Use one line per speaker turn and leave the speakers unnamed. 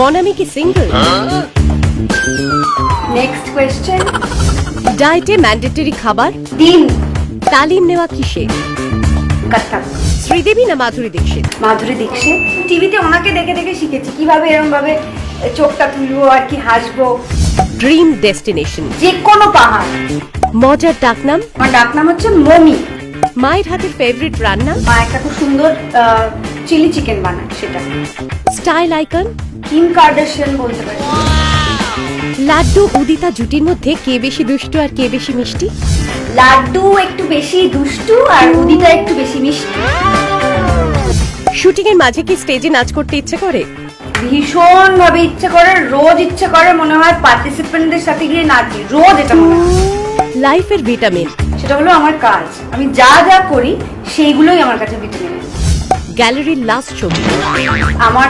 মনামি কি single?
Next question.
ডায়েটে mandatory খাবার?
ডিম।
তালিম নেওয়া কিসে?
কত্থক।
শ্রীদেবী না মাধুরী দীক্ষিত?
মাধুরী দীক্ষিত। টিভিতে ওনাকে দেখে দেখে শিখেছি কিভাবে এরকম ভাবে চোখটা তুলবো আর কি হাসবো।
Dream destination?
যে কোনো পাহাড়।
মজার ডাকনাম?
আমার ডাকনাম হচ্ছে মমি।
মায়ের হাতের ফেভারিট রান্না?
মা একটা খুব সুন্দর চিলি চিকেন বানায় সেটা।
Style icon?
কিম কার্দাশিয়ান বলতে পারি।
লাড্ডু উদিতা জুটির মধ্যে কে বেশি দুষ্টু আর কে বেশি মিষ্টি?
লাড্ডু একটু বেশি দুষ্টু আর উদিতা একটু বেশি মিষ্টি।
শুটিং এর মাঝে কি স্টেজে নাচ করতে ইচ্ছে করে?
ভীষণ ভাবে ইচ্ছে করে, রোজ ইচ্ছে করে, মনে হয় পার্টিসিপেন্টদের সাথে গিয়ে নাচি, রোজ এটা মনে হয়।
লাইফের ভিটামিন?
সেটা হলো আমার কাজ, আমি যা যা করি সেইগুলোই আমার কাছে ভিটামিন।
গ্যালারির লাস্ট ছবি?
আমার